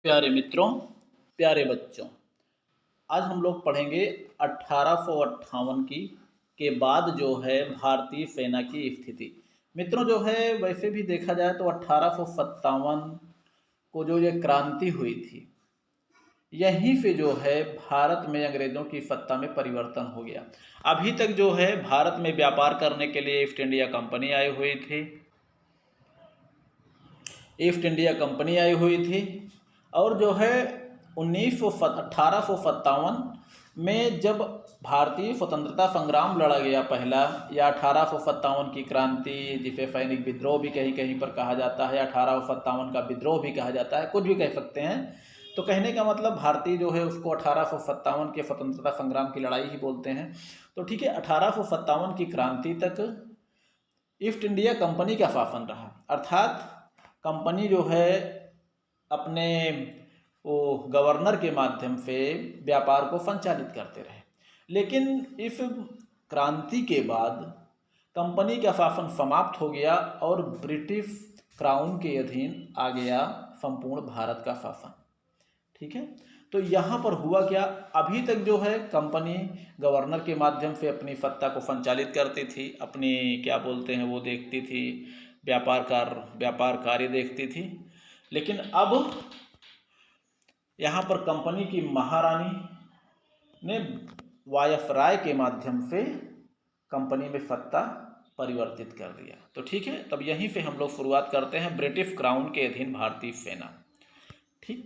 प्यारे मित्रों, प्यारे बच्चों, आज हम लोग पढ़ेंगे 1858 की के बाद जो है भारतीय सेना की स्थिति। मित्रों जो है वैसे भी देखा जाए तो 1857 को जो ये क्रांति हुई थी, यहीं से जो है भारत में अंग्रेज़ों की सत्ता में परिवर्तन हो गया। अभी तक जो है भारत में व्यापार करने के लिए ईस्ट इंडिया कंपनी आई हुई थी। ईस्ट इंडिया कंपनी आई हुई थी और जो है 1857 में जब भारतीय स्वतंत्रता संग्राम लड़ा गया पहला, या 1857 की क्रांति, जिसे सैनिक विद्रोह भी कहीं कहीं पर कहा जाता है, 1857 का विद्रोह भी कहा जाता है, कुछ भी कह सकते हैं। तो कहने का मतलब भारतीय जो है उसको 1857 के स्वतंत्रता संग्राम की लड़ाई ही बोलते हैं। तो ठीक है, 1857 की क्रांति तक ईस्ट इंडिया कंपनी का शासन रहा, अर्थात कंपनी जो है अपने वो गवर्नर के माध्यम से व्यापार को संचालित करते रहे। लेकिन इस क्रांति के बाद कंपनी का शासन समाप्त हो गया और ब्रिटिश क्राउन के अधीन आ गया संपूर्ण भारत का शासन। ठीक है, तो यहाँ पर हुआ क्या, अभी तक जो है कंपनी गवर्नर के माध्यम से अपनी सत्ता को संचालित करती थी, अपनी क्या बोलते हैं वो देखती थी, व्यापार कार्य देखती थी। लेकिन अब यहाँ पर कंपनी की महारानी ने वायसराय के माध्यम से कंपनी में सत्ता परिवर्तित कर दिया। तो ठीक है, तब यहीं से हम लोग शुरुआत करते हैं ब्रिटिश क्राउन के अधीन भारतीय सेना। ठीक,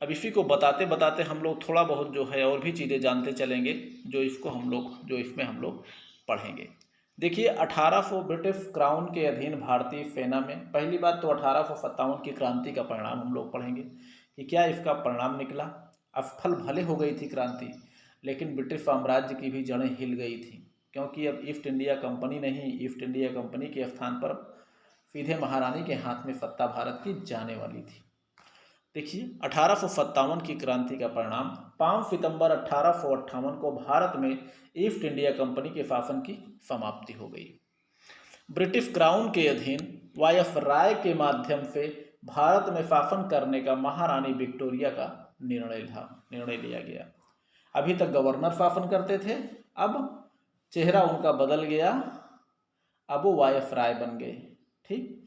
अब इसी को बताते बताते हम लोग थोड़ा बहुत जो है और भी चीज़ें जानते चलेंगे, जो इसमें हम लोग पढ़ेंगे। देखिए, 1800 ब्रिटिश क्राउन के अधीन भारतीय सेना में पहली बात तो 1857 की क्रांति का परिणाम हम लोग पढ़ेंगे कि क्या इसका परिणाम निकला। असफल भले हो गई थी क्रांति, लेकिन ब्रिटिश साम्राज्य की भी जड़ें हिल गई थी, क्योंकि अब ईस्ट इंडिया कंपनी नहीं, ईस्ट इंडिया कंपनी के स्थान पर सीधे महारानी के हाथ में सत्ता भारत की जाने वाली थी। देखिए, 1857 की क्रांति का परिणाम 5 सितंबर 1858 को भारत में ईस्ट इंडिया कंपनी के शासन की समाप्ति हो गई। ब्रिटिश क्राउन के अधीन वायसराय के माध्यम से भारत में शासन करने का महारानी विक्टोरिया का निर्णय लिया गया। अभी तक गवर्नर शासन करते थे, अब चेहरा उनका बदल गया, अब वो वायसराय बन गए। ठीक,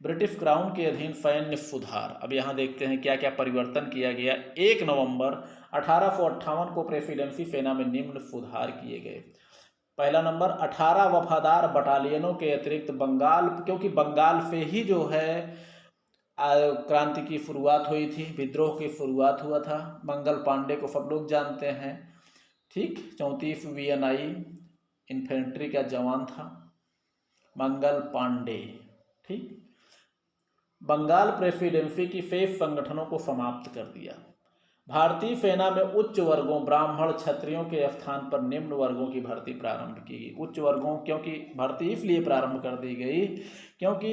ब्रिटिश क्राउन के अधीन सैन्य सुधार, अब यहाँ देखते हैं क्या क्या परिवर्तन किया गया। 1 नवंबर 1858 को प्रेसिडेंसी सेना में निम्न सुधार किए गए। पहला नंबर, 18 वफादार बटालियनों के अतिरिक्त बंगाल, क्योंकि बंगाल से ही जो है क्रांति की शुरुआत हुई थी, विद्रोह की शुरुआत हुआ था। मंगल पांडे को सब लोग जानते हैं। ठीक, 34 VNI इन्फेंट्री का जवान था मंगल पांडे। ठीक, बंगाल प्रेसिडेंसी की शेष संगठनों को समाप्त कर दिया। भारतीय सेना में उच्च वर्गों, ब्राह्मण, क्षत्रियों के स्थान पर निम्न वर्गों की भर्ती प्रारंभ की गई। उच्च वर्गों क्योंकि भर्ती इसलिए प्रारंभ कर दी गई क्योंकि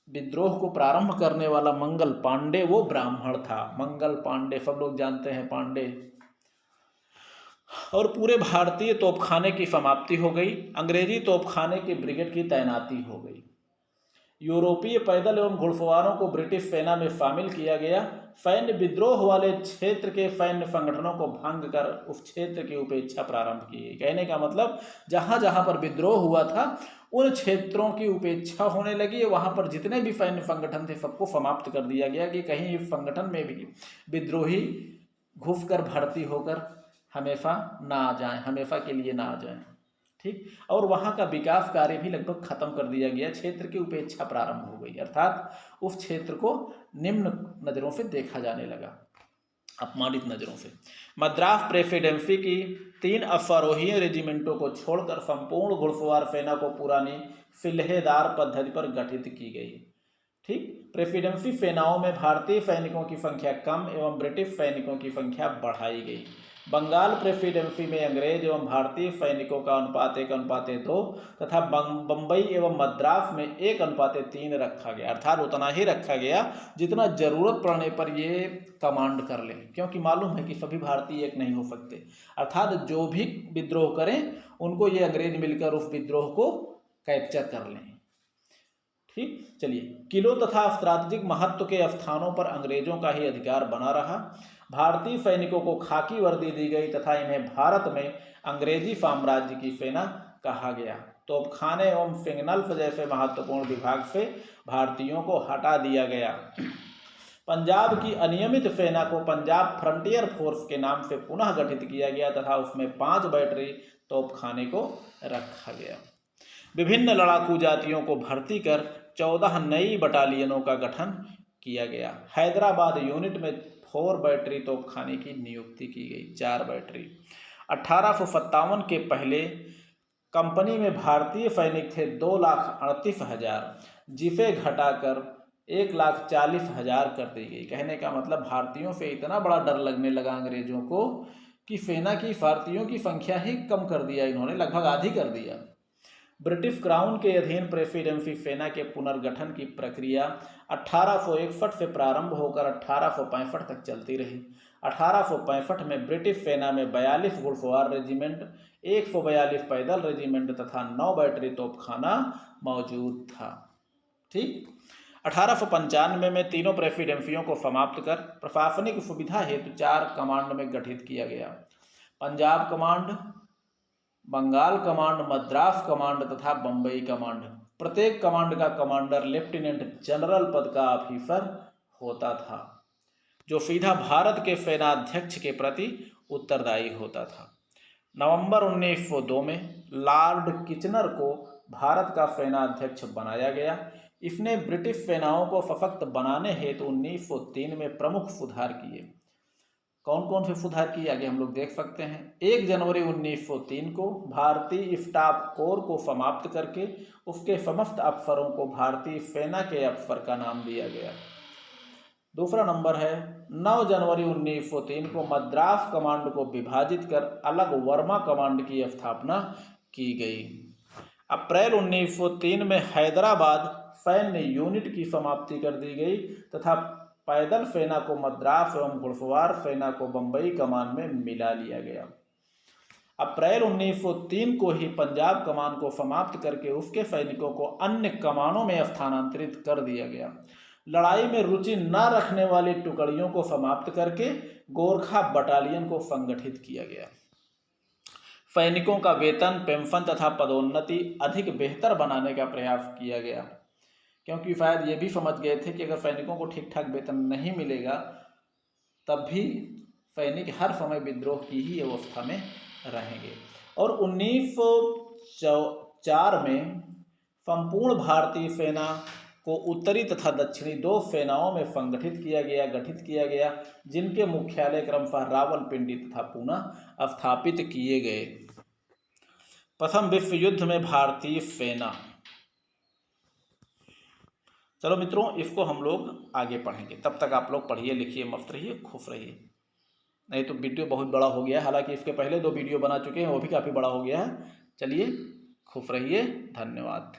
विद्रोह को प्रारंभ करने वाला मंगल पांडे वो ब्राह्मण था। मंगल पांडे सब लोग जानते हैं, पांडे। और पूरे भारतीय तोपखाने की समाप्ति हो गई। अंग्रेजी तोपखाने के ब्रिगेड की तैनाती हो गई। यूरोपीय पैदल एवं घुड़सवारों को ब्रिटिश सेना में शामिल किया गया। सैन्य विद्रोह वाले क्षेत्र के सैन्य संगठनों को भंग कर उस क्षेत्र की उपेक्षा प्रारंभ की गई। कहने का मतलब जहां जहां पर विद्रोह हुआ था उन क्षेत्रों की उपेक्षा होने लगी। वहां पर जितने भी सैन्य संगठन थे सबको समाप्त कर दिया गया कि कहीं इस संगठन में भी विद्रोही घुसकर भर्ती होकर हमेशा ना आ जाएं, हमेशा के लिए ना आ जाएं। ठीक, और वहाँ का विकास कार्य भी लगभग खत्म कर दिया गया। क्षेत्र की उपेक्षा प्रारंभ हो गई, अर्थात उस क्षेत्र को निम्न नज़रों से देखा जाने लगा, अपमानित नज़रों से। मद्रास प्रेसिडेंसी की 3 अश्वारोही रेजिमेंटों को छोड़कर संपूर्ण घुड़सवार सेना को पुरानी सिल्हेदार पद्धति पर गठित की गई। ठीक, प्रेसिडेंसी सेनाओं में भारतीय सैनिकों की संख्या कम एवं ब्रिटिश सैनिकों की संख्या बढ़ाई गई। बंगाल प्रेसिडेंसी में अंग्रेज एवं भारतीय सैनिकों का अनुपात 1:2 तथा बम्बई एवं मद्रास में 1:3 रखा गया, अर्थात उतना ही रखा गया जितना जरूरत पड़ने पर ये कमांड कर लें, क्योंकि मालूम है कि सभी भारतीय एक नहीं हो सकते। अर्थात जो भी विद्रोह करें उनको ये अंग्रेज मिलकर उस विद्रोह को कैप्चर कर लें। ठीक, चलिए। किलों तथा स्ट्रैटेजिक महत्व के स्थानों पर अंग्रेजों का ही अधिकार बना रहा। भारतीय सैनिकों को खाकी वर्दी दी गई तथा इन्हें भारत में अंग्रेजी साम्राज्य की सेना कहा गया। तोपखाने एवं सिग्नल्स जैसे महत्वपूर्ण विभाग से भारतीयों को हटा दिया गया। पंजाब की अनियमित सेना को पंजाब फ्रंटियर फोर्स के नाम से पुनः गठित किया गया तथा उसमें 5 बैटरी तोपखाने को रखा गया। विभिन्न लड़ाकू जातियों को भर्ती कर 14 नई बटालियनों का गठन किया गया। हैदराबाद यूनिट में 4 बैटरी तोपखाने की नियुक्ति की गई, 4 बैटरी। 1857 के पहले कंपनी में भारतीय सैनिक थे 2,38,000, जिसे घटाकर 1,40,000 कर दी गई। कहने का मतलब भारतीयों से इतना बड़ा डर लगने लगा अंग्रेजों को कि सेना की भारतीयों की संख्या ही कम कर दिया इन्होंने, लगभग आधी कर दिया। ब्रिटिश क्राउन के अधीन प्रेसिडेंसी सेना के पुनर्गठन की प्रक्रिया 1861 से प्रारंभ होकर 1865 तक चलती रही। 1865 में ब्रिटिश सेना में 42 घुड़सवार रेजिमेंट, 142 पैदल रेजिमेंट तथा 9 बैटरी तोपखाना मौजूद था। ठीक, 1895 में तीनों प्रेसिडेंसियों को समाप्त कर प्रशासनिक सुविधा हेतु 4 कमांड में गठित किया गया। Punjab command, Bengal command, Madras command तथा बम्बई कमांड। प्रत्येक कमांड का कमांडर लेफ्टिनेंट जनरल पद का ऑफिसर होता था, जो सीधा भारत के सेनाध्यक्ष के प्रति उत्तरदायी होता था। नवंबर 1902 में लॉर्ड किचनर को भारत का सेनाध्यक्ष बनाया गया। इसने ब्रिटिश सेनाओं को सशक्त बनाने हेतु 1903 में प्रमुख सुधार किए। कौन कौन से सुधार किए आगे हम लोग देख सकते हैं। 1 जनवरी 1903 को भारतीय स्टाफ कोर को समाप्त करके उसके समस्त अफसरों को भारतीय सेना के अफसर का नाम दिया गया। दूसरा नंबर है 9 जनवरी 1903 को मद्रास कमांड को विभाजित कर अलग वर्मा कमांड की स्थापना की गई। अप्रैल 1903 में हैदराबाद सैन्य यूनिट की समाप्ति कर दी गई तथा पैदल सेना को मद्रास एवं घुड़सवार सेना को बम्बई कमान में मिला लिया गया। अप्रैल 1903 को ही पंजाब कमान को समाप्त करके उसके सैनिकों को अन्य कमानों में स्थानांतरित कर दिया गया। लड़ाई में रुचि न रखने वाली टुकड़ियों को समाप्त करके गोरखा बटालियन को संगठित किया गया। सैनिकों का वेतन, पेंशन तथा पदोन्नति अधिक बेहतर बनाने का प्रयास किया गया, क्योंकि शायद ये भी समझ गए थे कि अगर सैनिकों को ठीक ठाक वेतन नहीं मिलेगा तब भी सैनिक हर समय विद्रोह की ही अवस्था में रहेंगे। और 1904 में संपूर्ण भारतीय सेना को उत्तरी तथा दक्षिणी 2 सेनाओं में गठित किया गया, जिनके मुख्यालय क्रमशः रावलपिंडी तथा पूना स्थापित किए गए। प्रथम विश्व युद्ध में भारतीय सेना। चलो मित्रों, इसको हम लोग आगे पढ़ेंगे, तब तक आप लोग पढ़िए, लिखिए, मस्त रहिए, खुश रहिए। नहीं तो वीडियो बहुत बड़ा हो गया है, हालांकि इसके पहले 2 वीडियो बना चुके हैं, वो भी काफ़ी बड़ा हो गया है। चलिए, खुश रहिए, धन्यवाद।